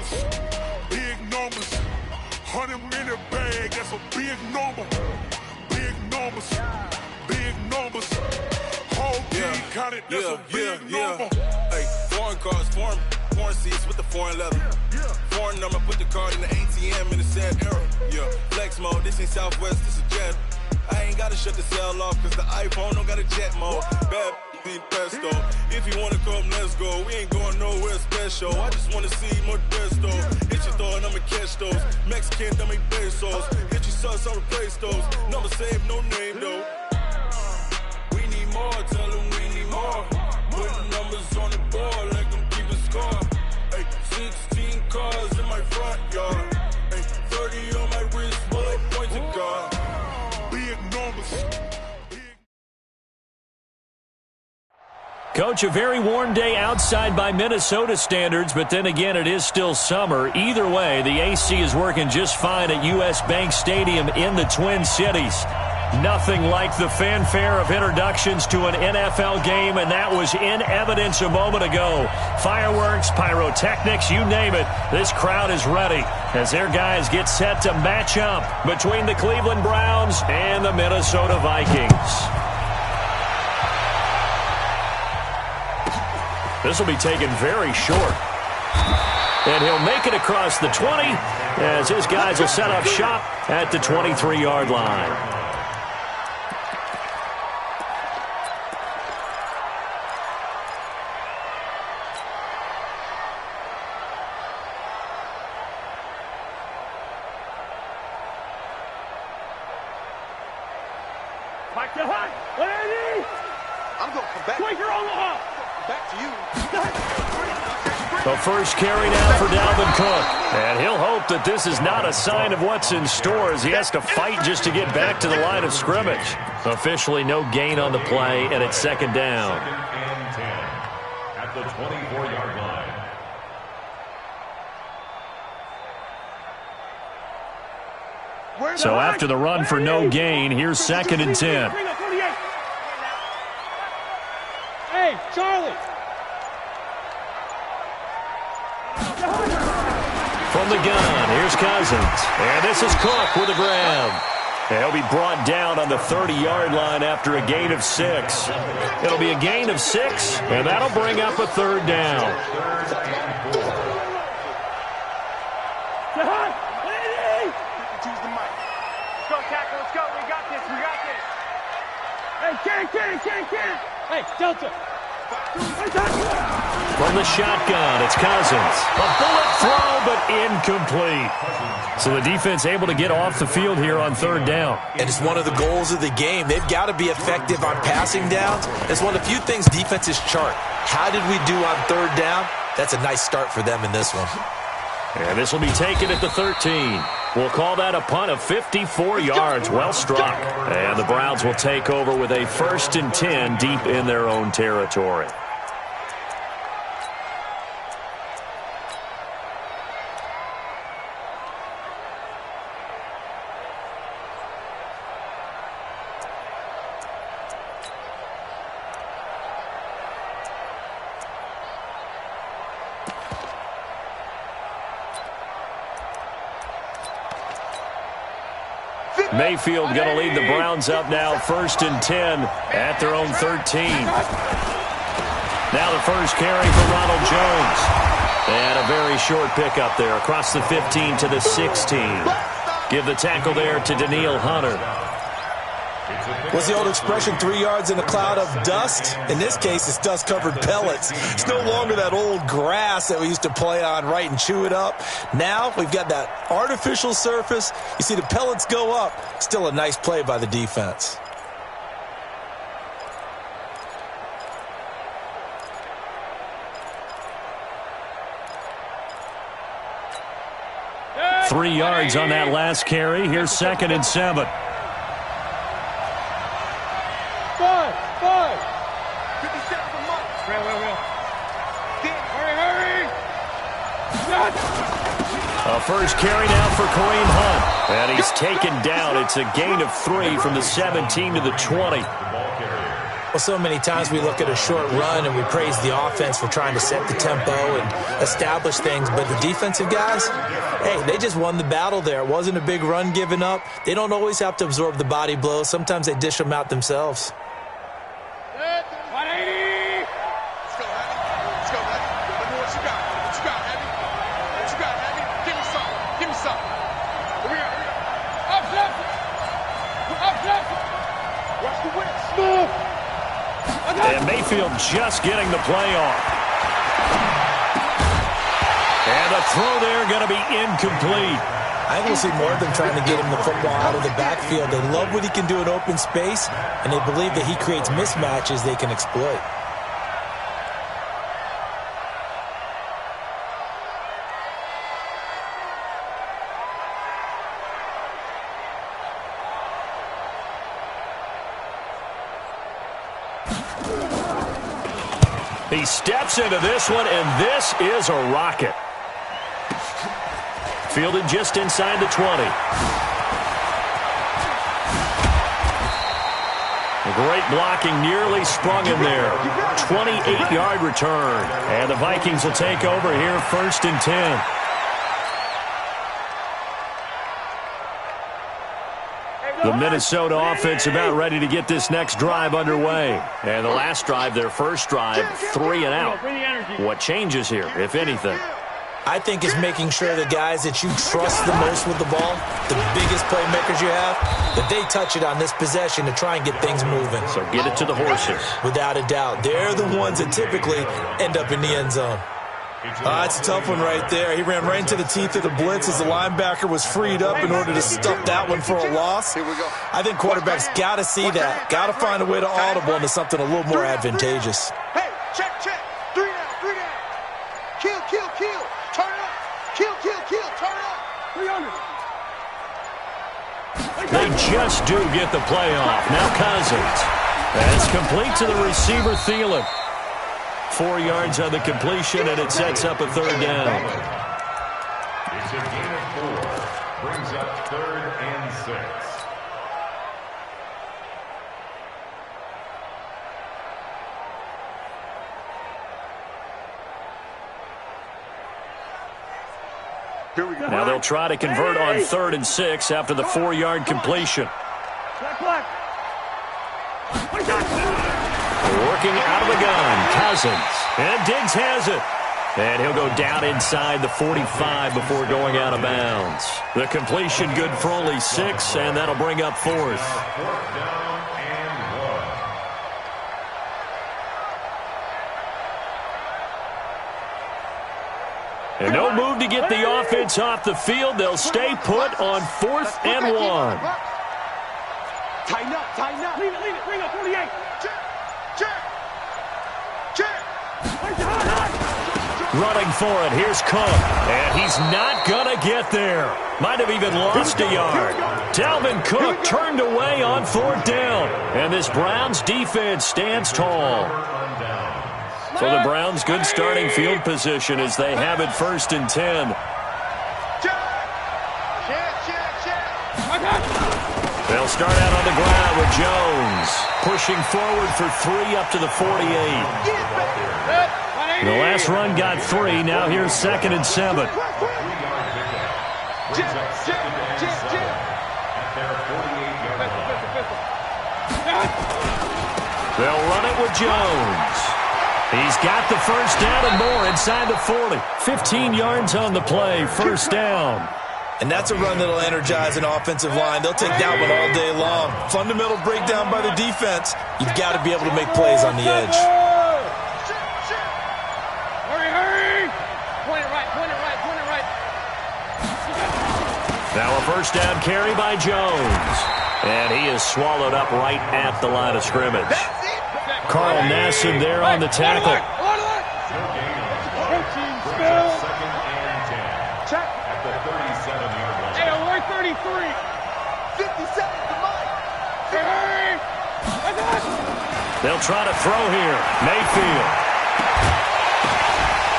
numbers, big numbers. 100-minute bag, that's a big number. Big numbers, big numbers. Whole team counted, that's a big number. Hey, foreign cars, foreign seats with the foreign leather. Foreign number, put the card in the ATM in the sad era. Yeah, flex mode, this ain't Southwest, this is Jet. I ain't gotta shut the cell off, cause the iPhone don't got a jet mode. Bad need pesto. If you wanna come, let's go. We ain't going nowhere special. I just wanna see more desto. Hit your throw and I'ma catch those. Mexican, dummy pesos. Hit your sauce, I'll replace those. Number save, no name though. We need more, tell them we need more. Putting numbers on the board, like them keep a score. Hey, 16 cars in my front yard. Hey, 30 on my wrist, bullet pointed car. Big numbers. Coach, a very warm day outside by Minnesota standards, but then again, it is still summer. Either way, the AC is working just fine at U.S. Bank Stadium in the Twin Cities. Nothing like the fanfare of introductions to an NFL game, and that was in evidence a moment ago. Fireworks, pyrotechnics, you name it. This crowd is ready as their guys get set to match up between the Cleveland Browns and the Minnesota Vikings. This will be taken very short. And he'll make it across the 20 as his guys will set up shop at the 23-yard line. Back to Hunt. Lady. I'm going to come back. Quaker Omaha. Back to you. The first carry now for Dalvin Cook. And he'll hope that this is not a sign of what's in store as he has to fight just to get back to the line of scrimmage. Officially no gain on the play, and it's second down. Second and 10 at the 24-yard line. So after the run for no gain, here's second and 10. Hey, Charlie. From the gun, here's Cousins. And this is Cook with a grab. He'll be brought down on the 30-yard line after a gain of 6. It'll be a gain of 6, and that'll bring up a third down. Let's go. We got this. Hey, can't. Hey, Delta. From the shotgun, it's Cousins. A bullet throw, but incomplete. So the defense able to get off the field here on third down. And it's one of the goals of the game. They've got to be effective on passing downs. It's one of the few things defenses chart. How did we do on third down? That's a nice start for them in this one. And this will be taken at the 13. We'll call that a punt of 54 yards. Well struck. And the Browns will take over with a 1st and 10 deep in their own territory. Mayfield going to lead the Browns up now, 1st and 10 at their own 13. Now the first carry for Ronald Jones. And a very short pickup there across the 15 to the 16. Give the tackle there to Daniil Hunter. What's the old expression, 3 yards in a cloud of dust? In this case, it's dust-covered pellets. It's no longer that old grass that we used to play on, right, and chew it up. Now we've got that artificial surface. You see the pellets go up. Still a nice play by the defense. Yeah. 3 yards on that last carry. Here's 2nd and 7. 5. 57 for Mike. Will. Hurry. A first carry now for Kareem Hunt. And he's taken down. It's a gain of 3 from the 17 to the 20. Well, so many times we look at a short run and we praise the offense for trying to set the tempo and establish things, but the defensive guys, hey, they just won the battle there. It wasn't a big run given up. They don't always have to absorb the body blows. Sometimes they dish them out themselves. 180! Let's go, Abby. Let's go, Abby. Let me what you got. What you got, Abby? What you got, Abby? Give me some. Give me some. Here we go. Up, left. Up, left. Watch the whip. Smooth. And Mayfield just getting the play off. And the throw there going to be incomplete. I think we'll see more of them trying to get him the football out of the backfield. They love what he can do in open space, and they believe that he creates mismatches they can exploit. He steps into this one, and this is a rocket. Fielded just inside the 20. Great blocking, nearly sprung him there. 28-yard return. And the Vikings will take over here, 1st and 10. The Minnesota offense about ready to get this next drive underway. And the last drive, their first drive, 3 and out. What changes here, if anything? I think it's making sure the guys that you trust the most with the ball, the biggest playmakers you have, that they touch it on this possession to try and get things moving. So get it to the horses. Without a doubt. They're the ones that typically end up in the end zone. That's a tough one right there. He ran right into the teeth of the blitz as the linebacker was freed up in order to stuff that one for a loss. Here we go. I think quarterbacks got to see that. Got to find a way to audible into something a little more advantageous. Hey, check. 3 down. Kill. Turn it up. Kill. Turn it up. 300. They just do get the playoff. Now Cousins. That's complete to the receiver, Thielen. 4 yards on the completion, and it sets up a 3rd down. It's a gain of 4. Brings up 3rd and 6. Here we go. Now they'll try to convert on 3rd and 6 after the 4-yard completion. Working out of the gun, Cousins. And Diggs has it. And he'll go down inside the 45 before going out of bounds. The completion good for only 6, and that'll bring up 4th. 4th down and 1. And no move to get the offense off the field. They'll stay put on 4th and 1. Tighten up. Lean it. Bring up 48. Check. Running for it. Here's Cook. And he's not going to get there. Might have even lost a yard. Dalvin Cook turned away on 4th down. And this Browns defense stands tall. For the Browns, good starting field position as they have it 1st and 10. They'll start out on the ground with Jones. Pushing forward for 3 up to the 48. The last run got 3. Now here's 2nd and 7. They'll run it with Jones. He's got the 1st down and more inside the 40. 15 yards on the play, 1st down. And that's a run that'll energize an offensive line. They'll take that one all day long. Fundamental breakdown by the defense. You've got to be able to make plays on the edge. Hurry. Point it right. Now a 1st down carry by Jones. And he is swallowed up right at the line of scrimmage. Carl Nassib there on the tackle. Check. At the 37-yard line. Hey, alert 33. 50 seconds to Mike. Hurry. They'll try to throw here. Mayfield.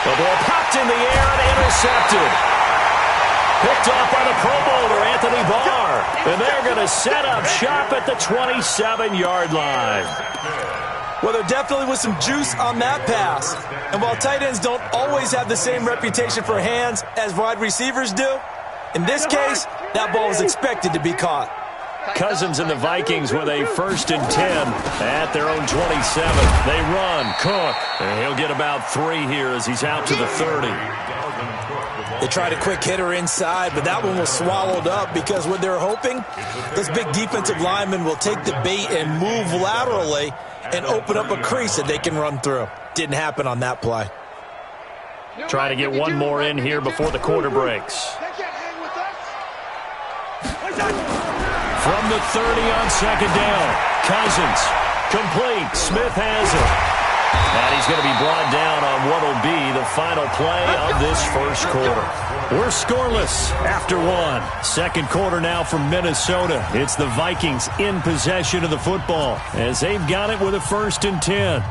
The ball popped in the air and intercepted. Picked off by the Pro Bowler, Anthony Barr. And they're going to set up shop at the 27-yard line. Well, there definitely was some juice on that pass. And while tight ends don't always have the same reputation for hands as wide receivers do, in this case, that ball was expected to be caught. Cousins and the Vikings with a 1st and 10 at their own 27. They run. Cook. And he'll get about 3 here as he's out to the 30. They tried a quick hitter inside, but that one was swallowed up because what they're hoping, those big defensive linemen will take the bait and move laterally and open up a crease that they can run through. Didn't happen on that play. Try to get one more in here before the quarter breaks. From the 30 on 2nd down. Cousins. Complete. Smith has it. And he's going to be brought down on what will be the final play of this first quarter. We're scoreless after 1. Second quarter now from Minnesota. It's the Vikings in possession of the football as they've got it with a 1st and 10.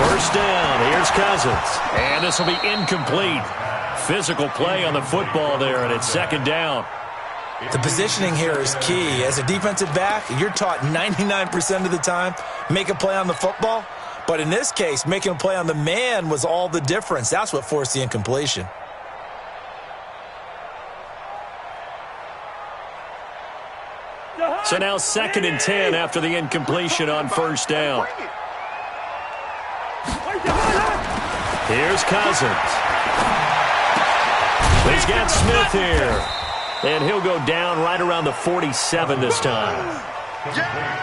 First down, here's Cousins. And this will be incomplete. Physical play on the football there, and it's 2nd down. The positioning here is key. As a defensive back, you're taught 99% of the time, make a play on the football. But in this case, making a play on the man was all the difference. That's what forced the incompletion. So now 2nd and 10 after the incompletion on 1st down. Here's Cousins. He's got Smith here. And he'll go down right around the 47 this time.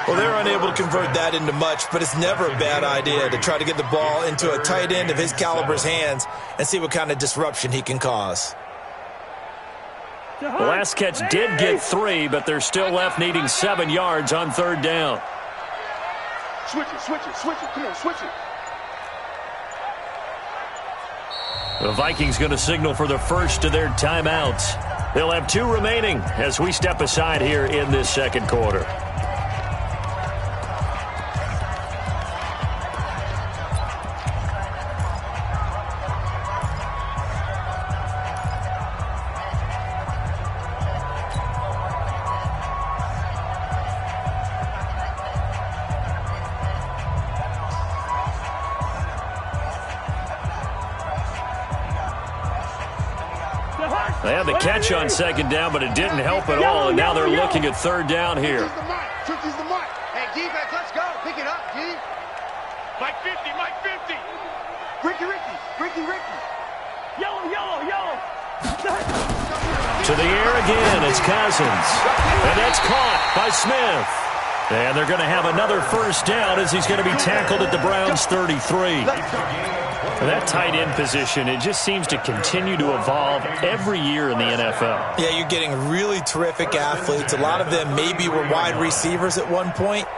Well, they're unable to convert that into much, but it's never a bad idea to try to get the ball into a tight end of his caliber's hands and see what kind of disruption he can cause. The last catch did get 3, but they're still left needing 7 yards on 3rd down. Switch it. Come on, switch it. The Vikings going to signal for the first of their timeouts. They'll have 2 remaining as we step aside here in this second quarter. They had the catch on 2nd down, but it didn't help at all, and now they're looking at 3rd down here. Tricky's the mic. Hey, defense, let's go. Pick it up, G. Mike 50. Ricky. Yellow. To the air again, it's Cousins. And that's caught by Smith. And they're going to have another 1st down as he's going to be tackled at the Browns' 33. That tight end position, it just seems to continue to evolve every year in the NFL. Yeah, you're getting really terrific athletes. A lot of them maybe were wide receivers at one point.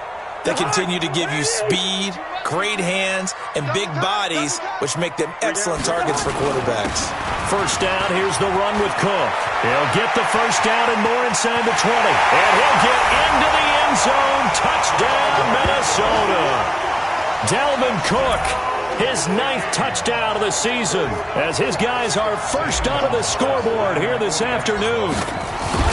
They continue to give you speed, great hands, and big bodies, which make them excellent targets for quarterbacks. First down, here's the run with Cook. He'll get the 1st down and more inside the 20. And he'll get into the end zone. Touchdown, Minnesota. Dalvin Cook, his 9th touchdown of the season, as his guys are first onto the scoreboard here this afternoon.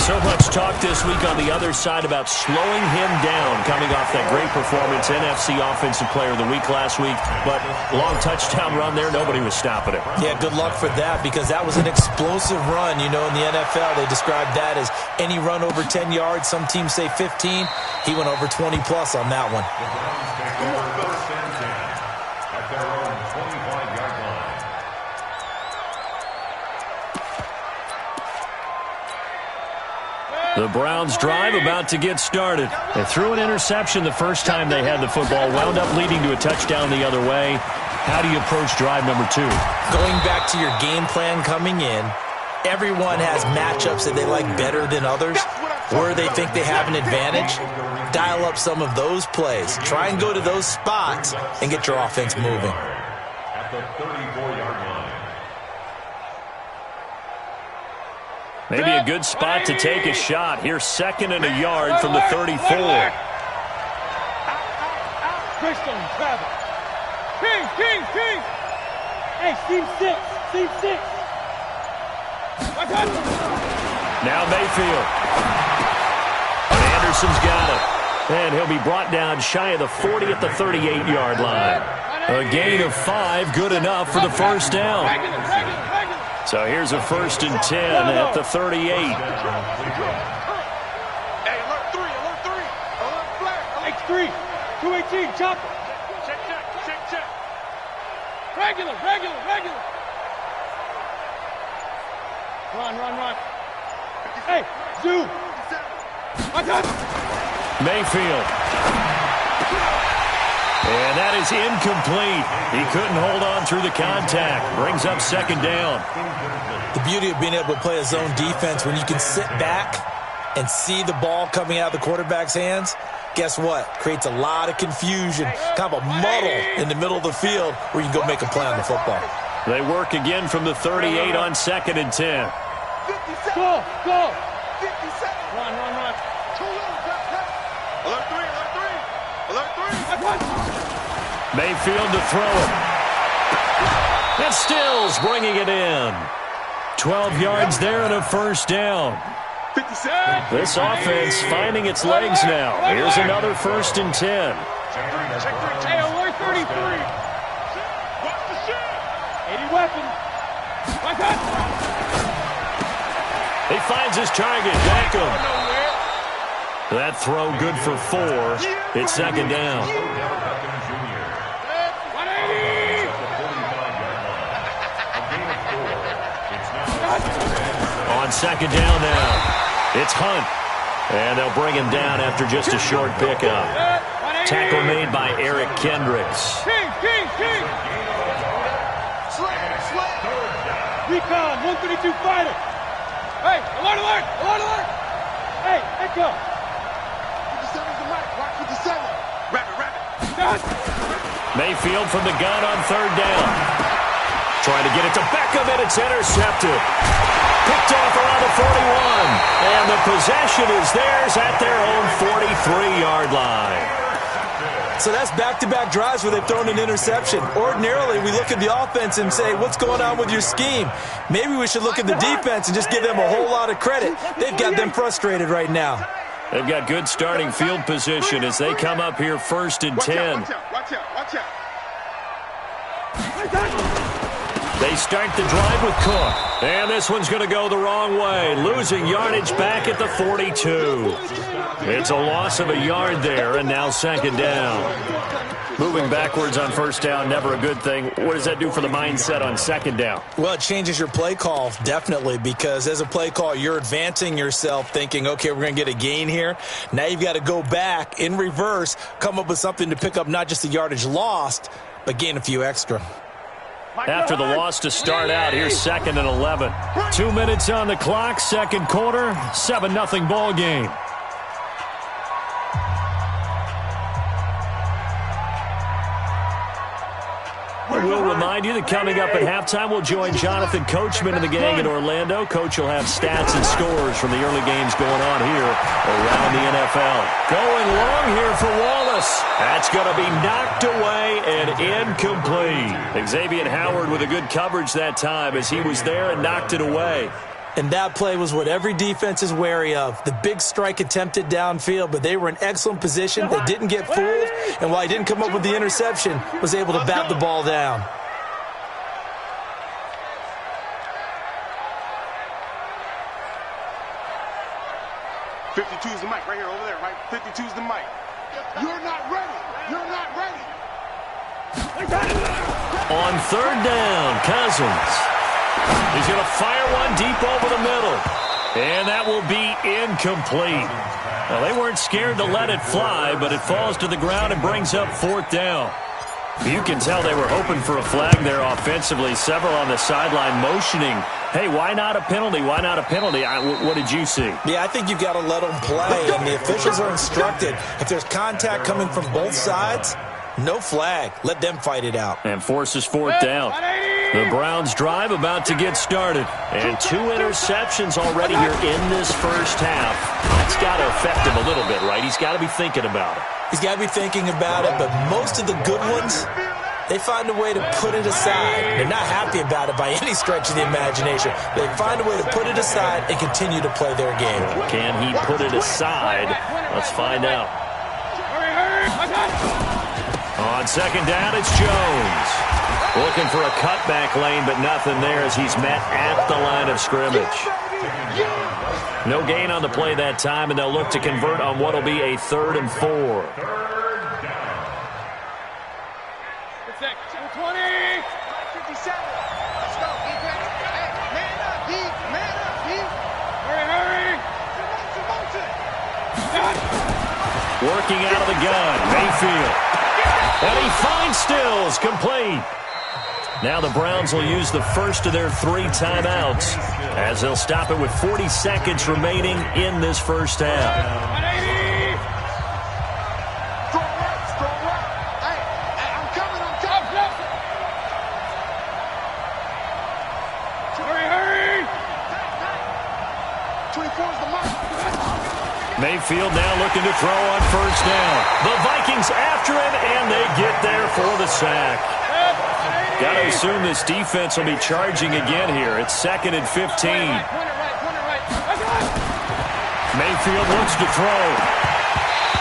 So much talk this week on the other side about slowing him down, coming off that great performance, NFC Offensive Player of the Week last week. But long touchdown run there, nobody was stopping it. Yeah, good luck for that, because that was an explosive run. You know, in the NFL, they describe that as any run over 10 yards. Some teams say 15. He went over 20-plus on that one. The Browns drive about to get started. They threw an interception the first time they had the football, wound up leading to a touchdown the other way. How do you approach drive number 2? Going back to your game plan coming in, everyone has matchups that they like better than others, where they think they have an advantage. Dial up some of those plays. Try and go to those spots and get your offense moving. At the 34-yard line. Maybe a good spot to take a shot. Here's 2nd and a yard from the 34. Greystone, travel. King. Hey, seam 6. Now Mayfield. Anderson's got it. And he'll be brought down shy of the 40 at the 38-yard line. A gain of 5, good enough for the first down. So here's a 1st and 10 at the 38. Hey, alert 3. Alert flag. H3. 218, chopper. Check. Regular. Run. Hey, zoom. Mayfield. And that is incomplete. He couldn't hold on through the contact. Brings up 2nd down. The beauty of being able to play a zone defense when you can sit back and see the ball coming out of the quarterback's hands, guess what? Creates a lot of confusion, kind of a muddle in the middle of the field where you can go make a play on the football. They work again from the 38 on 2nd and 10. Go. 57. Run. Alert 3. Mayfield to throw it. And Stills bringing it in. 12 yards there and a 1st down. 57. This offense finding its legs now. Here's another 1st and 10. Hey, alert 33. Watch the shit. 80 weapons. He finds his target. Beckham. That throw good for 4. It's 2nd down. On 2nd down now, it's Hunt. And they'll bring him down after just a short pickup. Tackle made by Eric Kendricks. King. Recon, 132 fighter. Hey, alert. Hey, echo. 57's the mic. Watch 57. Rapid. Mayfield from the gun on 3rd down. Trying to get it to Beckham, and it's intercepted. Picked off around the 41. And the possession is theirs at their own 43-yard line. So that's back-to-back drives where they've thrown an interception. Ordinarily, we look at the offense and say, what's going on with your scheme? Maybe we should look at the defense and just give them a whole lot of credit. They've got them frustrated right now. They've got good starting field position as they come up here 1st and 10. Watch out. They start the drive with Cook. And this one's going to go the wrong way. Losing yardage back at the 42. It's a loss of a yard there, and now 2nd down. Moving backwards on 1st down, never a good thing. What does that do for the mindset on 2nd down? Well, it changes your play call, definitely, because as a play call, you're advancing yourself thinking, okay, we're going to get a gain here. Now you've got to go back in reverse, come up with something to pick up not just the yardage lost, but gain a few extra. After the loss to start out, here's 2nd and 11. 2 minutes on the clock, 2nd quarter, 7-0 ball game. We'll remind you that coming up at halftime, we'll join Jonathan Coachman and the gang in Orlando. Coach will have stats and scores from the early games going on here around the NFL. Going long here for Wallace. That's going to be knocked away and incomplete. Xavier Howard with a good coverage that time as he was there and knocked it away. And that play was what every defense is wary of. The big strike attempted downfield, but they were in excellent position. They didn't get fooled, and while he didn't come up with the interception, was able to bat the ball down. .52's the mic right here, over there, right? 52's the mic. You're not ready. On 3rd down, Cousins. He's going to fire one deep over the middle. And that will be incomplete. Well, they weren't scared to let it fly, but it falls to the ground and brings up 4th down. You can tell they were hoping for a flag there offensively. Several on the sideline motioning, hey, why not a penalty? Why not a penalty? What did you see? Yeah, I think you've got to let them play, and the officials are instructed. If there's contact coming from both sides, no flag. Let them fight it out. And forces 4th down. The Browns drive about to get started. And 2 interceptions already here in this first half. That's got to affect him a little bit, right? He's got to be thinking about it. He's got to be thinking about it, but most of the good ones, they find a way to put it aside. They're not happy about it by any stretch of the imagination. They find a way to put it aside and continue to play their game. Can he put it aside? Let's find out. On second down, it's Jones. Looking for a cutback lane, but nothing there as he's met at the line of scrimmage. No gain on the play that time, and they'll look to convert on what will be a 3rd and 4. 20. 57. Let's go, defense. Hey, man up, D. Man up, D. Hurry. Working out of the gun, Mayfield. And he finds Stills, complete. Now the Browns will use the first of their 3 timeouts as they'll stop it with 40 seconds remaining in this first half. Strong work. Hey, I'm coming. Hurry. 24's the mark. Mayfield now looking to throw on first down. The Vikings after him, and they get there for the sack. Got to assume this defense will be charging again here. It's 2nd and 15. Mayfield looks to throw.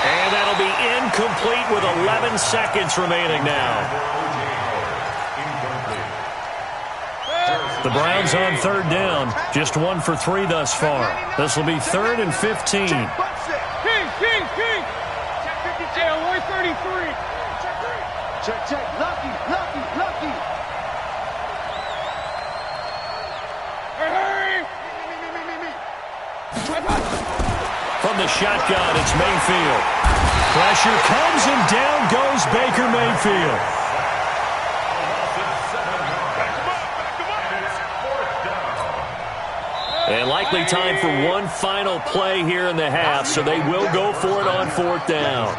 And that'll be incomplete with 11 seconds remaining now. The Browns on 3rd down. Just 1 for 3 thus far. This will be 3rd and 15. King. Hey, Lloyd 33. Check. Lucky. Hurry. Me. From the shotgun, it's Mayfield. Pressure comes and down goes Baker Mayfield. And likely time for one final play here in the half, so they will go for it on 4th down.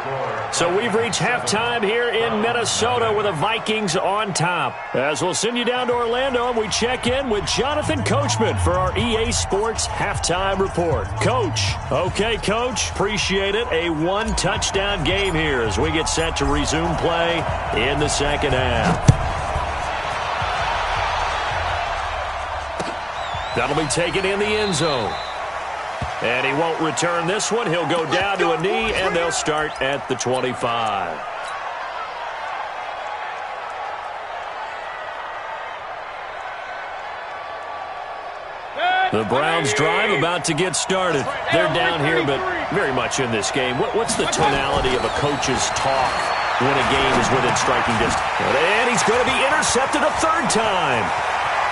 So we've reached halftime here in Minnesota with the Vikings on top. As we'll send you down to Orlando, and we check in with Jonathan Coachman for our EA Sports Halftime Report. Coach. Okay, Coach. Appreciate it. A 1-touchdown game here as we get set to resume play in the second half. That'll be taken in the end zone. And he won't return this one. He'll go down to a knee, and they'll start at the 25. The Browns drive about to get started. They're down here, but very much in this game. What's the tonality of a coach's talk when a game is within striking distance? And he's going to be intercepted a 3rd time.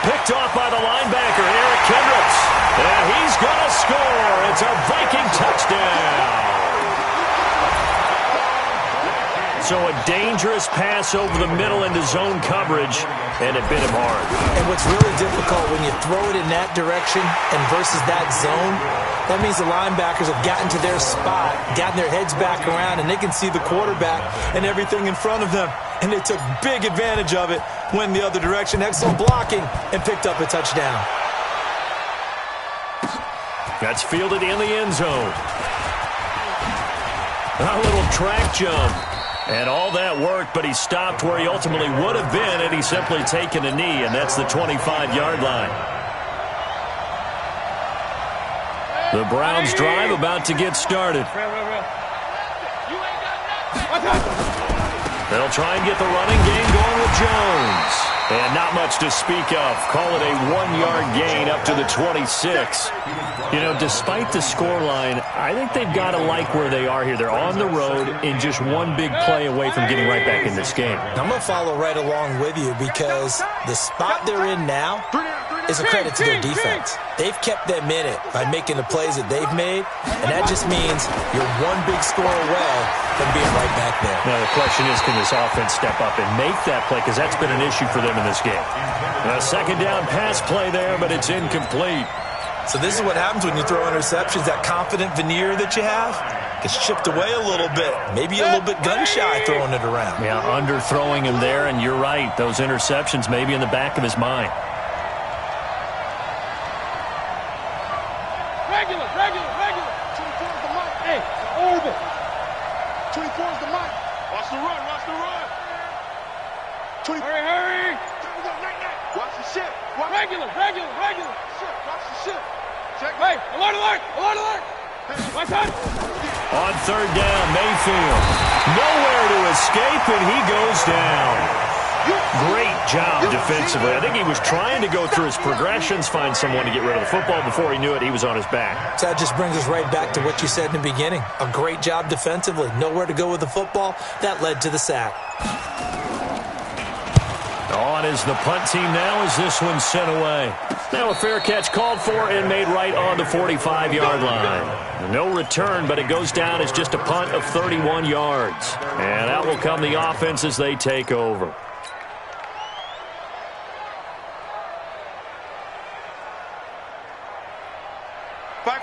Picked off by the linebacker, Eric Kendricks. And he's going to score. It's a Viking touchdown. So a dangerous pass over the middle into zone coverage, and it bit him hard. And what's really difficult when you throw it in that direction and versus that zone, that means the linebackers have gotten to their spot, gotten their heads back around, and they can see the quarterback and everything in front of them. And they took big advantage of it, went the other direction, excellent blocking, and picked up a touchdown. That's fielded in the end zone. A little track jump. And all that worked, but he stopped where he ultimately would have been had he simply taken a knee, and that's the 25-yard line. The Browns drive about to get started. They'll try and get the running game going with Jones. And not much to speak of. Call it a 1-yard gain up to the 26. You know, despite the scoreline, I think they've got to like where they are here. They're on the road and just one big play away from getting right back in this game. I'm going to follow right along with you because the spot they're in now is a credit to their defense. They've kept them in it by making the plays that they've made, and that just means you're one big score away from being right back there. Now, the question is, can this offense step up and make that play? Because that's been an issue for them in this game. A 2nd down pass play there, but it's incomplete. So this is what happens when you throw interceptions, that confident veneer that you have. It's chipped away a little bit. Maybe a little bit gun-shy throwing it around. Yeah, underthrowing him there, and you're right. Those interceptions may be in the back of his mind. Regular. 24 is the mic. Hey, orbit. 24 is the mic. Watch the run. 24. Hurry. Watch the ship. Regular. Ship. Watch the ship. Check. Hey, alert. My son. On third down, Mayfield. Nowhere to escape, and he goes down. Great job defensively. I think he was trying to go through his progressions, find someone to get rid of the football. Before he knew it, he was on his back. So that just brings us right back to what you said in the beginning. A great job defensively. Nowhere to go with the football. That led to the sack. On is the punt team now as this one's sent away. Now a fair catch called for and made right on the 45-yard line. No return, but it goes down as just a punt of 31 yards. And out will come the offense as they take over.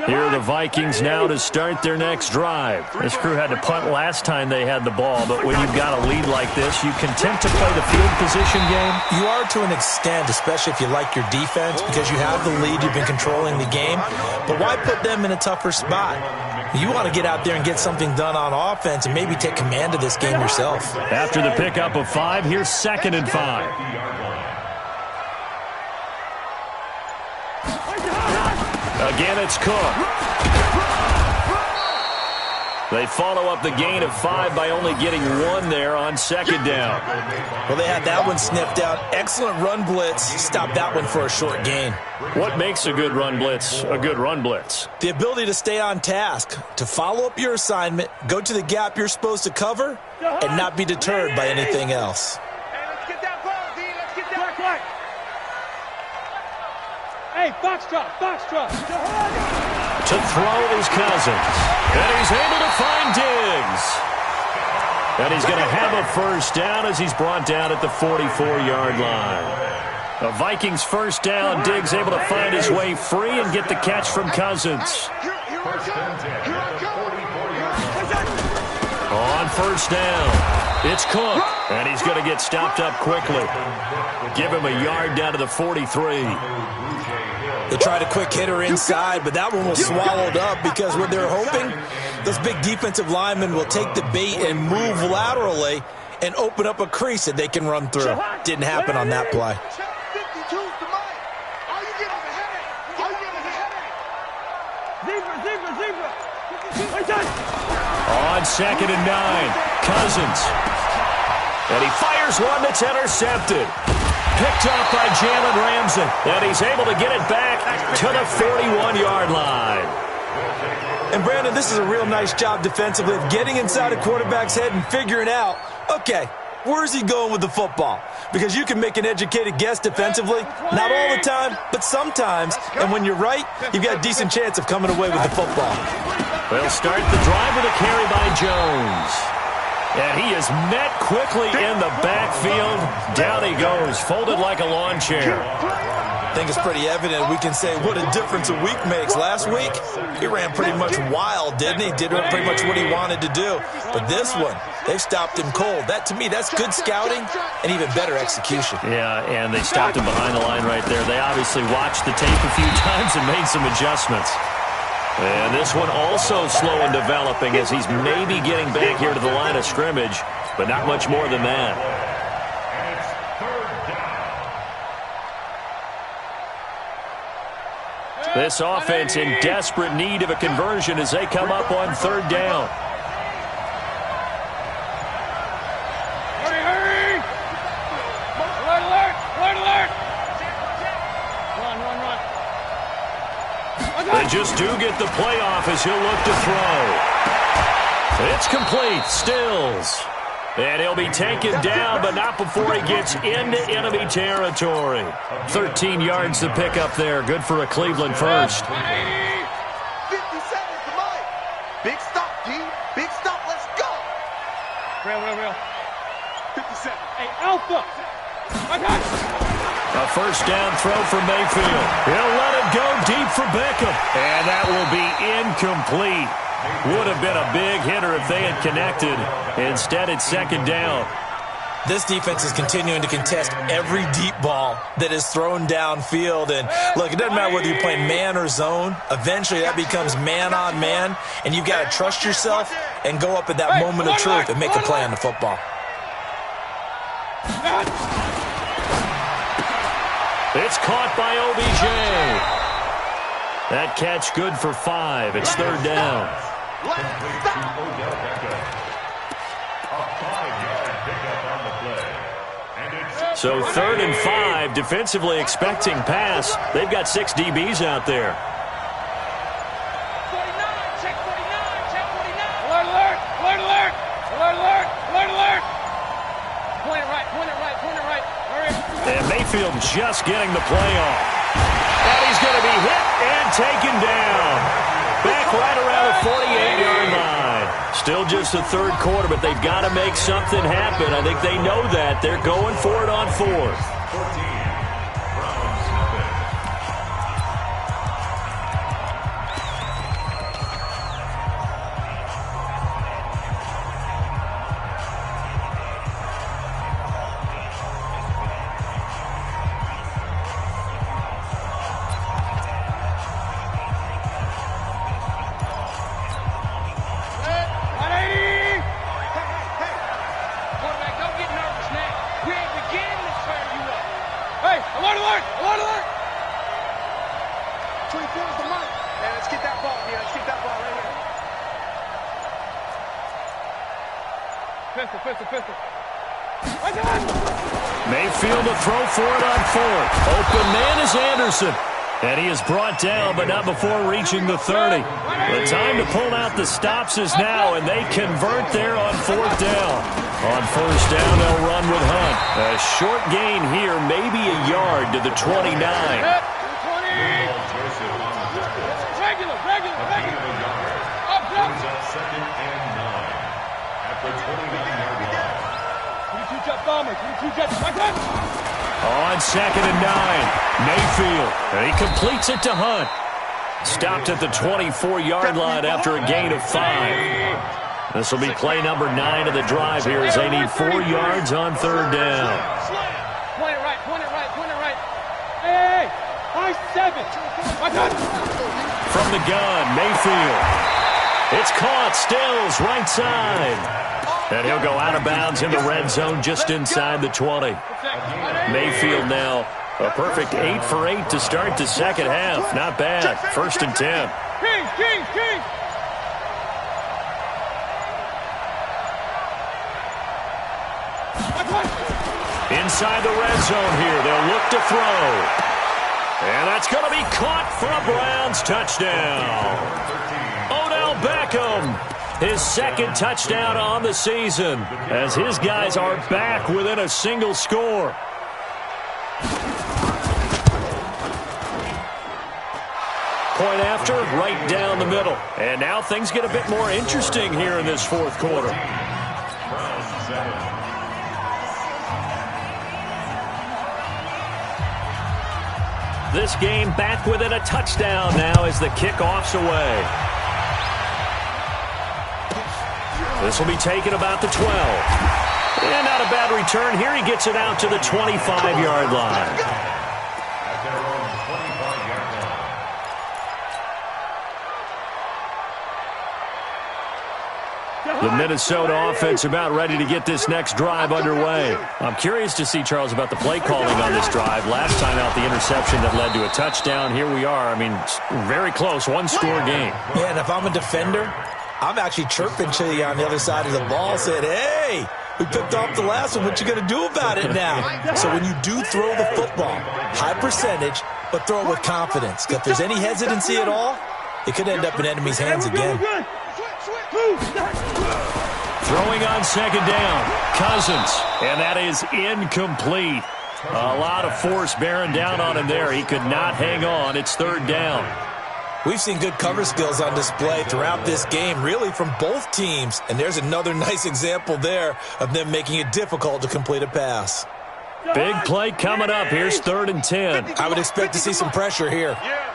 Here are the Vikings now to start their next drive. This crew had to punt last time they had the ball, but when you've got a lead like this, you content to play the field position game? You are to an extent, especially if you like your defense, because you have the lead, you've been controlling the game. But why put them in a tougher spot? You want to get out there and get something done on offense and maybe take command of this game yourself. After the pickup of 5, here's 2nd and 5. Again, it's Cook. They follow up the gain of 5 by only getting 1 there on 2nd down. Well, they had that one sniffed out. Excellent run blitz. Stopped that one for a short gain. What makes a good run blitz a good run blitz? The ability to stay on task, to follow up your assignment, go to the gap you're supposed to cover, and not be deterred by anything else. Hey, let's get that ball, D. Let's get that ball. Hey, foxtrot. To throw is Cousins. And he's able to find Diggs. And he's going to have a first down as he's brought down at the 44-yard line. The Vikings first down. Diggs able to find his way free and get the catch from Cousins. On first down, it's Cook. And he's going to get stopped up quickly. Give him a yard down to the 43. They tried a quick hitter inside, but that one was swallowed up because what they're hoping, those big defensive linemen will take the bait and move laterally and open up a crease that they can run through. Didn't happen on that play. Zebra. On 2nd and 9, Cousins. And he fires one that's intercepted. Picked off by Jalen Ramsey. And he's able to get it back to the 41-yard line. And, Brandon, this is a real nice job defensively of getting inside a quarterback's head and figuring out, okay, where's he going with the football? Because you can make an educated guess defensively. Not all the time, but sometimes. And when you're right, you've got a decent chance of coming away with the football. They'll start the drive with a carry by Jones. And he is met quickly in the backfield. Down he goes, folded like a lawn chair. I think it's pretty evident. We can say what a difference a week makes. Last week, he ran pretty much wild, didn't he? Did pretty much what he wanted to do. But this one, they've stopped him cold. That, to me, that's good scouting and even better execution. Yeah, and they stopped him behind the line right there. They obviously watched the tape a few times and made some adjustments. And this one also slow in developing as he's maybe getting back here to the line of scrimmage, but not much more than that. This offense in desperate need of a conversion as they come up on 3rd down. Hurry! Alert! Run! They just do get the playoff as he'll look to throw. It's complete. Stills. And he'll be taken down, but not before he gets into enemy territory. 13 yards to pick up there. Good for a Cleveland first. 50 seconds to mine. Big stop, D. Big stop. Let's go. Real. 50 seconds. Hey, Alpha. A first down throw for Mayfield. He'll let it go deep for Beckham. And that will be incomplete. Would have been a big hitter if they had connected. Instead, it's second down. This defense is continuing to contest every deep ball that is thrown downfield. And, look, it doesn't matter whether you're playing man or zone. Eventually, that becomes man-on-man, and you've got to trust yourself and go up at that moment of truth and make a play on the football. It's caught by OBJ. That catch good for 5. It's third down. So 3rd and 5, defensively expecting pass. They've got 6 DBs out there. 49, check 49, check 49. Alert, alert, alert, alert, alert, alert, alert, alert. Point it right, point it right, point it right. Hurry. And Mayfield just getting the play off. And he's going to be hit and taken down. Back right around the 48-yard line. Still just the third quarter, but they've got to make something happen. I think they know that. They're going for it on 4th. Mayfield to throw for it on 4th. Open man is Anderson. And he is brought down, but not before reaching the 30. The time to pull out the stops is now, and they convert there on 4th down. On 1st down, they'll run with Hunt. A short gain here, maybe a yard to the 29. Regular. Up. 2nd and 9 at the 29-yard line. 22 jump bomber, 22 jump. On 2nd and 9, Mayfield, and he completes it to Hunt. Stopped at the 24-yard line after a gain of 5. This will be play number 9 of the drive here as they need 4 yards on 3rd down. Point it right, point it right, point it right. Hey, I-7. From the gun, Mayfield. It's caught, Stills, right side. And he'll go out of bounds in the red zone just inside the 20. Mayfield now a perfect 8 for 8 to start the second half. Not bad. 1st and 10. King. Inside the red zone here. They'll look to throw. And that's going to be caught for a Browns touchdown. Odell Beckham. His 2nd touchdown on the season as his guys are back within a single score. Point after, right down the middle. And now things get a bit more interesting here in this 4th quarter. This game back within a touchdown now as the kickoff's away. This will be taken about the 12. And not a bad return here. He gets it out to the 25-yard line. At their own 25-yard line. The Minnesota offense about ready to get this next drive underway. I'm curious to see, Charles, about the play calling on this drive. Last time out, the interception that led to a touchdown. Here we are. I mean, very close, one-score game. Yeah, and if I'm a defender, I'm actually chirping to you on the other side of the ball, saying, hey, we picked off the last one. What you going to do about it now? So when you do throw the football, high percentage, but throw it with confidence. If there's any hesitancy at all, it could end up in enemy's hands again. Throwing on 2nd down, Cousins, and that is incomplete. A lot of force bearing down on him there. He could not hang on. It's 3rd down. We've seen good cover skills on display throughout this game, really from both teams. And there's another nice example there of them making it difficult to complete a pass. Big play coming up. Here's 3rd and 10. I would expect to see some pressure here. Yeah.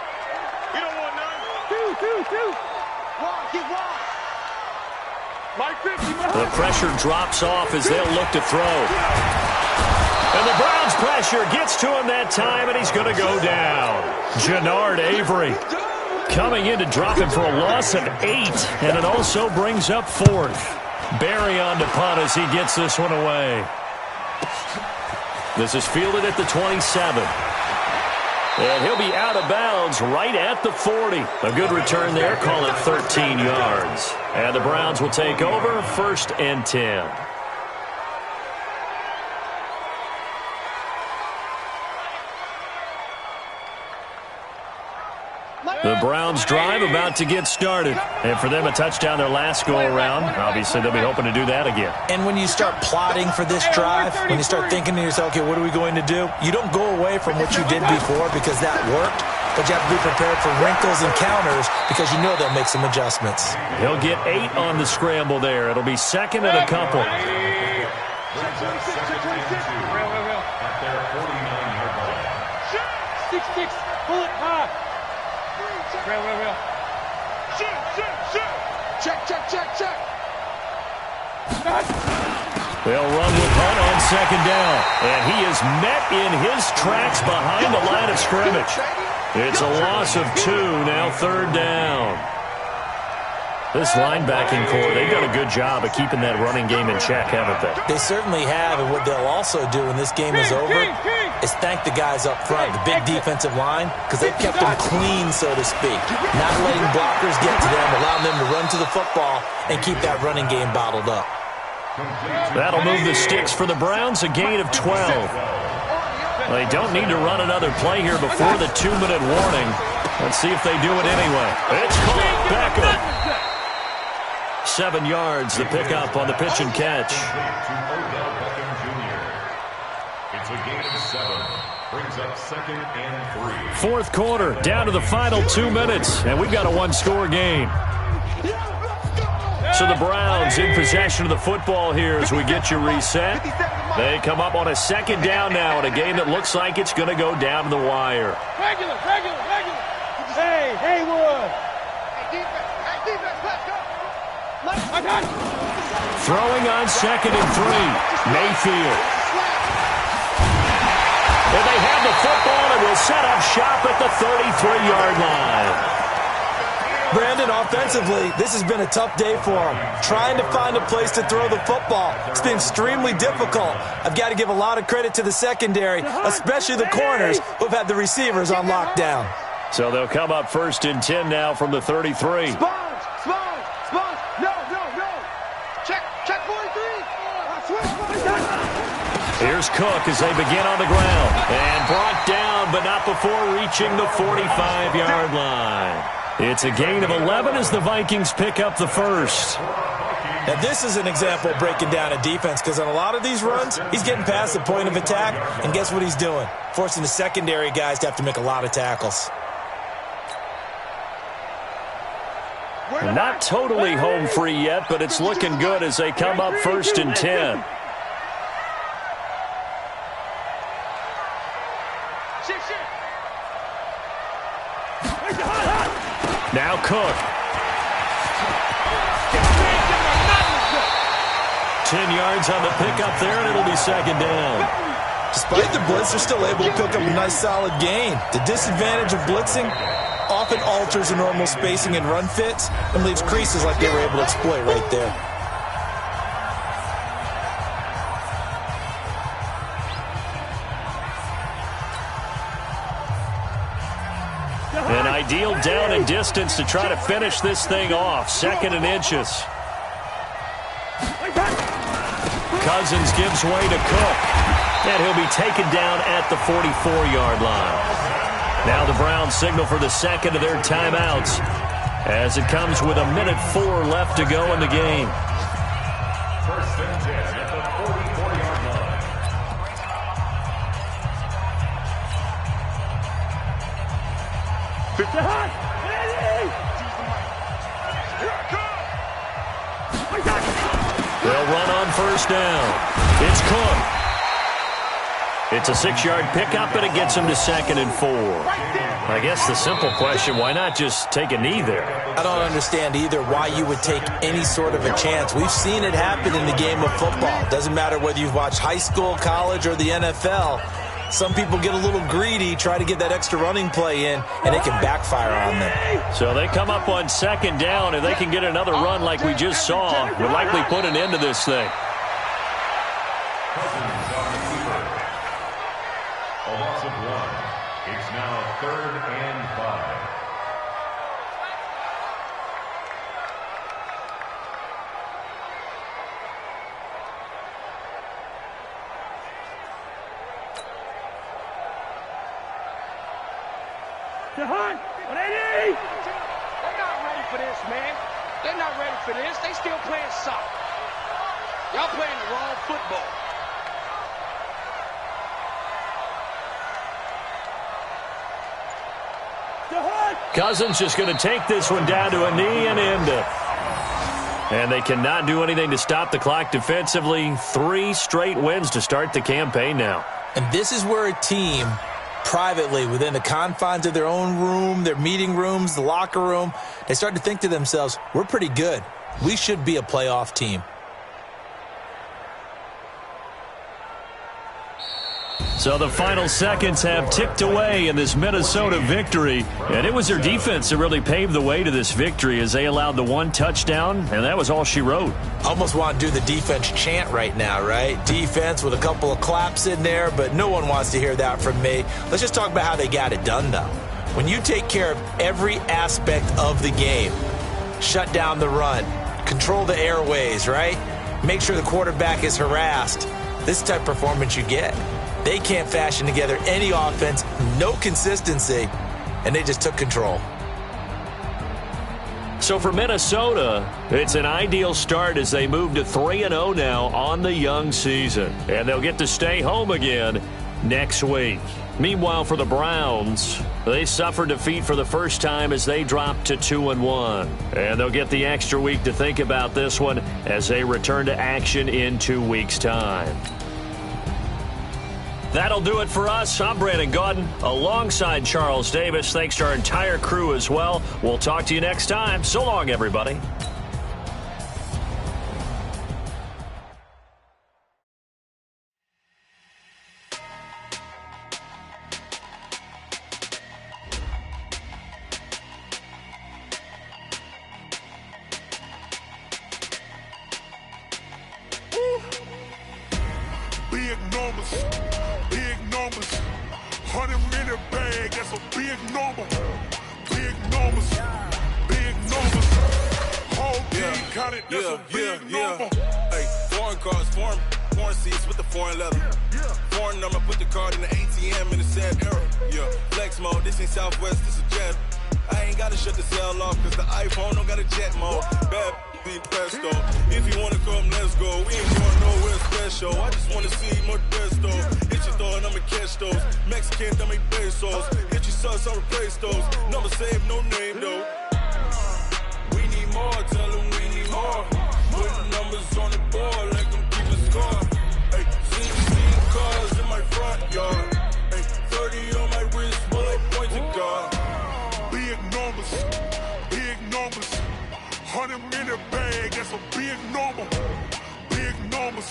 We don't want none. Two. Walk, get wide. The pressure drops off as they'll look to throw. And the Browns' pressure gets to him that time, and he's going to go down. Jannard Avery coming in to drop him for a loss of 8, and it also brings up 4th. Barry on to punt as he gets this one away. This is fielded at the 27. And he'll be out of bounds right at the 40. A good return there. Call it 13 yards. And the Browns will take over 1st and 10. The Browns drive about to get started. And for them, a touchdown their last go-around. Obviously, they'll be hoping to do that again. And when you start plotting for this drive, when you start thinking to yourself, okay, what are we going to do? You don't go away from what you did before because that worked. But you have to be prepared for wrinkles and counters because you know they'll make some adjustments. He'll get 8 on the scramble there. It'll be 2nd and a couple. At their 49-yard line. 6-6, pull it high. Real. Check. They'll run with Hunt on 2nd down. And he is met in his tracks behind the line of scrimmage. It's a loss of 2, now 3rd down. This linebacking core, they've done a good job of keeping that running game in check, haven't they? They certainly have, and what they'll also do when this game is over is thank the guys up front, the big defensive line, because they've kept them clean, so to speak. Not letting blockers get to them, allowing them to run to the football and keep that running game bottled up. That'll move the sticks for the Browns, a gain of 12. They don't need to run another play here before the 2-minute warning. Let's see if they do it anyway. It's caught. Beckham. 7 yards, the pickup on the pitch and catch. It's a gain of 7. Brings up 2nd and 3. 4th quarter, down to the final 2 minutes, and we've got a 1-score game. So the Browns in possession of the football here as we get you reset. They come up on a 2nd down now in a game that looks like it's going to go down to the wire. Regular. Hey, Haywood. Hey, defense, let's go. I got it. Throwing on 2nd and 3. Mayfield. And they have the football and will set up shop at the 33-yard line. Brandon, offensively, this has been a tough day for them. Trying to find a place to throw the football. It's been extremely difficult. I've got to give a lot of credit to the secondary, especially the corners who have had the receivers on lockdown. So they'll come up 1st and 10 now from the 33. Spons. No. Check 43. Here's Cook as they begin on the ground. And brought down, but not before reaching the 45-yard line. It's a gain of 11 as the Vikings pick up the 1st. Now, this is an example of breaking down a defense because on a lot of these runs, he's getting past the point of attack, and guess what he's doing? Forcing the secondary guys to have to make a lot of tackles. Not totally home free yet, but it's looking good as they come up 1st and 10. Now Cook. 10 yards on the pickup there, and it'll be 2nd down. Despite the blitz, they're still able to pick up a nice solid gain. The disadvantage of blitzing often alters the normal spacing and run fits and leaves creases like they were able to exploit right there. An ideal down and distance to try to finish this thing off. 2nd and inches. Cousins gives way to Cook. And he'll be taken down at the 44-yard line. Now the Browns signal for the 2nd of their timeouts as it comes with 1:04 left to go in the game. 1st and 10 at the 44-yard line. They'll run on 1st down. It's Cook. It's a 6-yard pickup, and it gets him to 2nd and 4. I guess the simple question, why not just take a knee there? I don't understand either why you would take any sort of a chance. We've seen it happen in the game of football. Doesn't matter whether you've watched high school, college, or the NFL. Some people get a little greedy, try to get that extra running play in, and it can backfire on them. So they come up on second down, and they can get another run like we just saw. Would likely put an end to this thing. Cousins on the keeper. A loss of 1. It's now 3rd and 5. They're not ready for this, man. They're not ready for this. They still playing soccer. Y'all playing the wrong football. Cousins just going to take this one down to a knee and end it. And they cannot do anything to stop the clock defensively. 3 straight wins to start the campaign now. And this is where a team, privately, within the confines of their own room, their meeting rooms, the locker room, they start to think to themselves, we're pretty good. We should be a playoff team. So the final seconds have ticked away in this Minnesota victory. And it was their defense that really paved the way to this victory as they allowed the 1 touchdown, and that was all she wrote. Almost want to do the defense chant right now, right? Defense with a couple of claps in there, but no one wants to hear that from me. Let's just talk about how they got it done, though. When you take care of every aspect of the game, shut down the run, control the airways, right? Make sure the quarterback is harassed. This type of performance you get. They can't fashion together any offense, no consistency, and they just took control. So for Minnesota, it's an ideal start as they move to 3-0 now on the young season. And they'll get to stay home again next week. Meanwhile, for the Browns, they suffered defeat for the first time as they dropped to 2-1. And they'll get the extra week to think about this one as they return to action in 2 weeks' time. That'll do it for us. I'm Brandon Gaudin alongside Charles Davis. Thanks to our entire crew as well. We'll talk to you next time. So long, everybody. Big numbers. 100-minute bag, that's a big number. Big numbers. Whole team counted, that's a big number. Hey, foreign cars, foreign seats with the foreign leather. Foreign number, put the card in the ATM in the sad era. Yeah, flex mode, this ain't Southwest, this a jet. I ain't gotta shut the cell off, cause the iPhone don't got a jet mode. Bad being presto. If you wanna come, let's go. We ain't going nowhere special. I just wanna see more desto. Hit your thought, I'ma catch those. Mexican, I make pesos. Hit your sus, I'll replace those. Number saved, no name though. We need more, tell them we need more. Putting numbers on the board like I'm keeping score. Hey, 16 cars in my front yard. Hey, 30 on my wrist, while I point to God. Big numbers. 100-minute bag, that's a big number. Big numbers.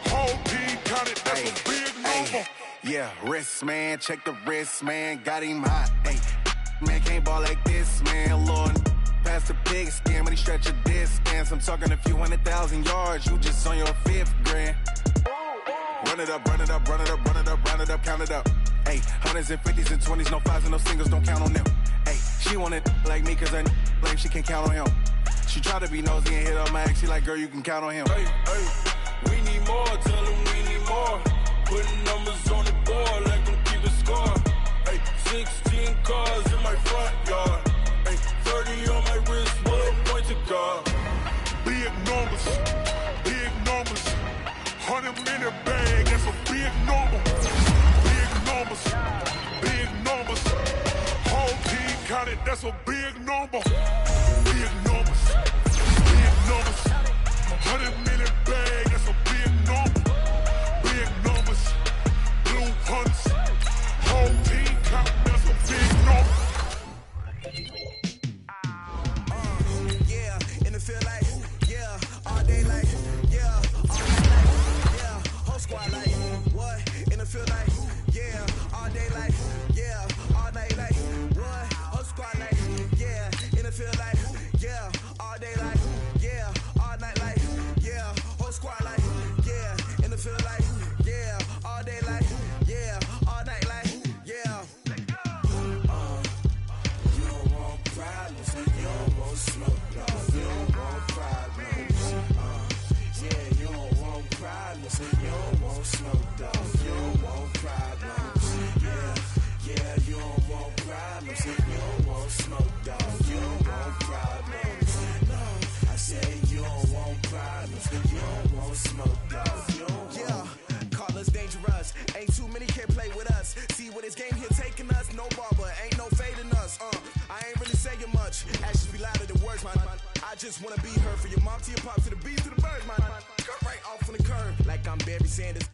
Whole team counted, that's a big number. Yeah, wrist, man, check the wrist, man, got him hot. Ay, man, can't ball like this, man, Lord. Pass the pig skin, but he stretch a distance. I'm talking a few 100,000 yards, you just on your 5th grand. Run it up, count it up. Ay, 100s and 50s and 20s, no 5s and no singles, don't count on them. Ay, she want it like me, cause I blame she can't count on him. She try to be nosy and hit up my ex, she like, girl, you can count on him. Hey, we need more, tell them we need more. Putting numbers on the board like I'm keeping score. Hey, 16 cars in my front yard. Hey, 30 on my wrist, while I point to God. Big numbers. 100-minute bag, that's a big number. Big numbers. Whole team counted, that's a big number. Big numbers. 100-minute bag, that's a big number. Big numbers. Blue hunts. Whole team Yeah, call us dangerous. Ain't too many can play with us. See where this game here taking us. No barber, ain't no fading us. I ain't really saying much. Actions be louder than words, man. I just wanna be heard for your mom to your pops to the beast to the birds, man. Cut right off on the curb like I'm Barry Sanders.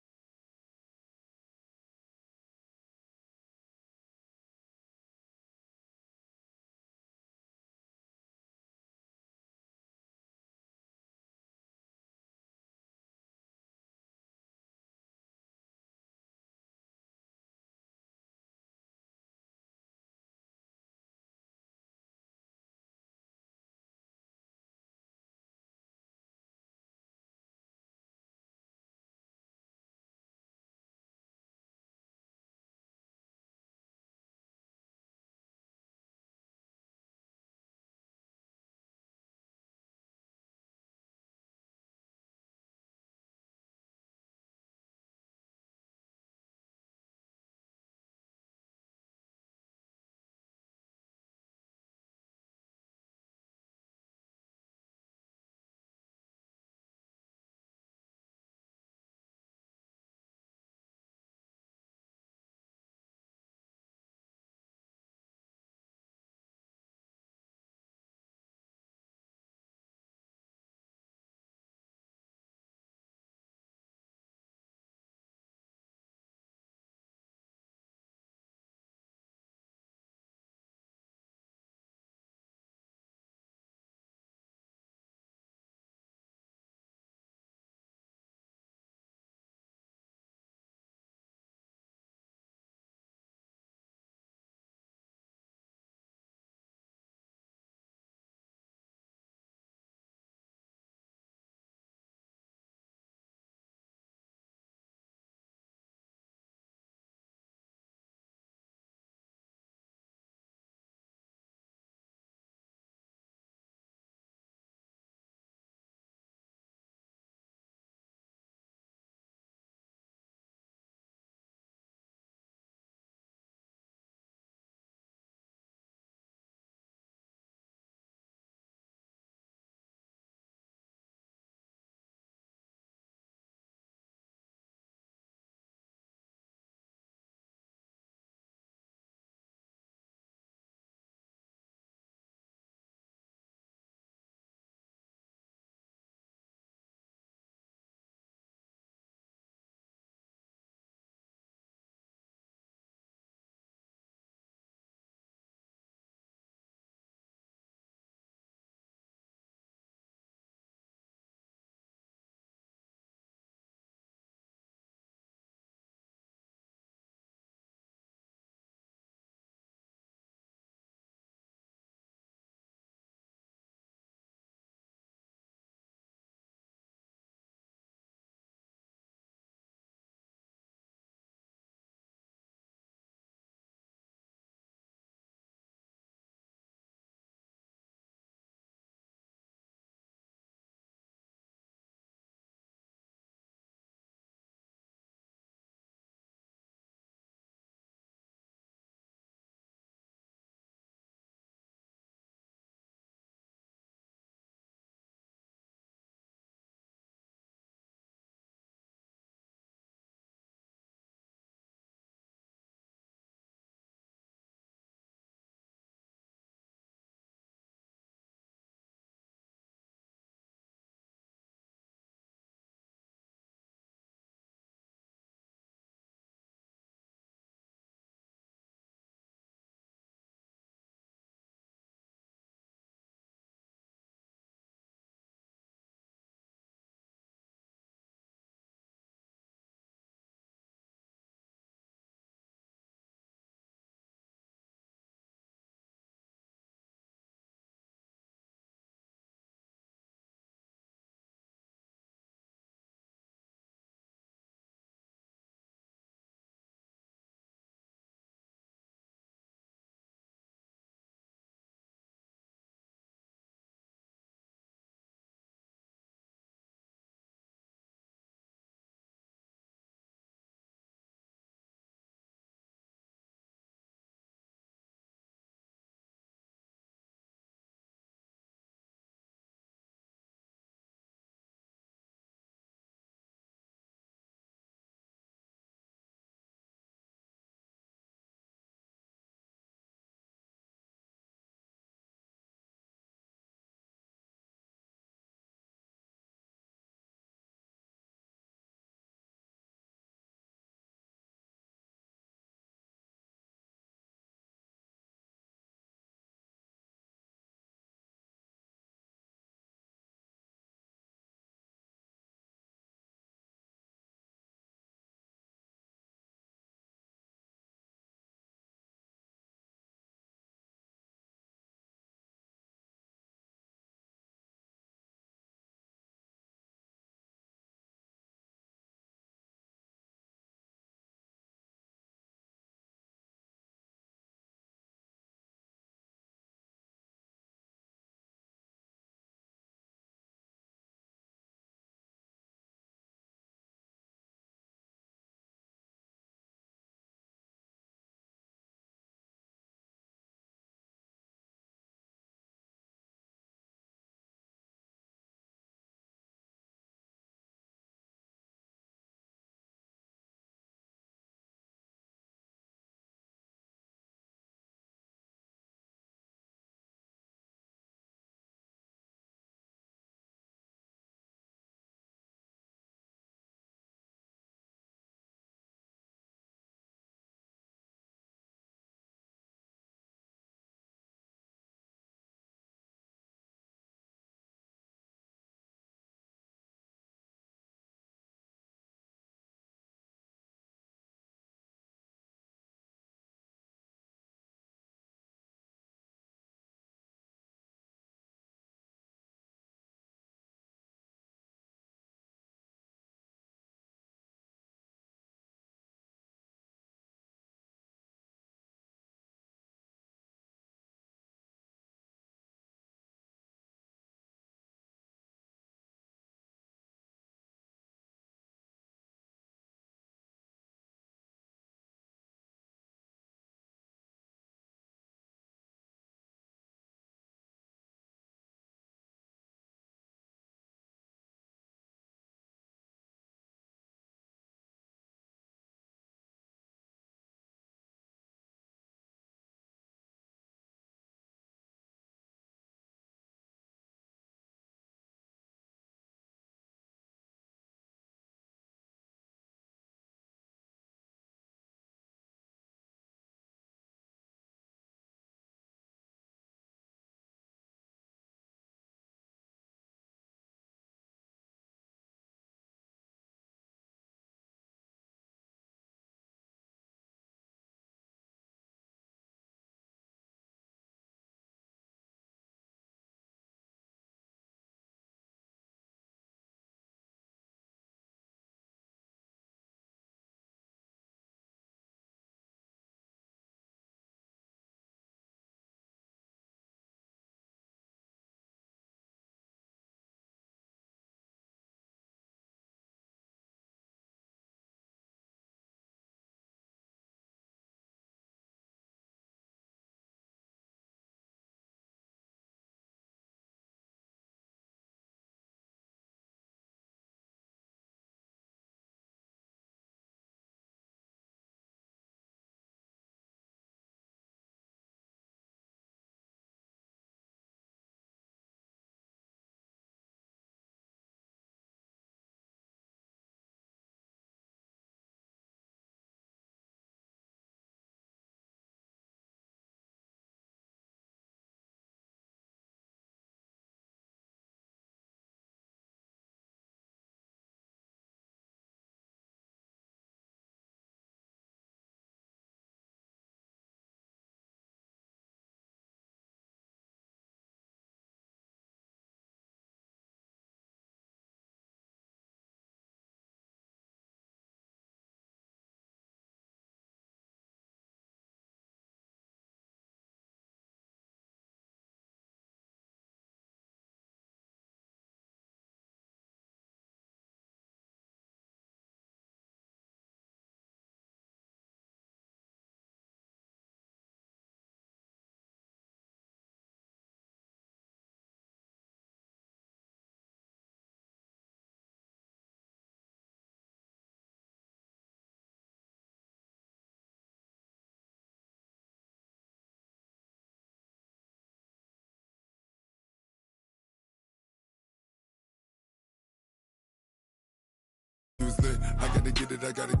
I gotta get it, I gotta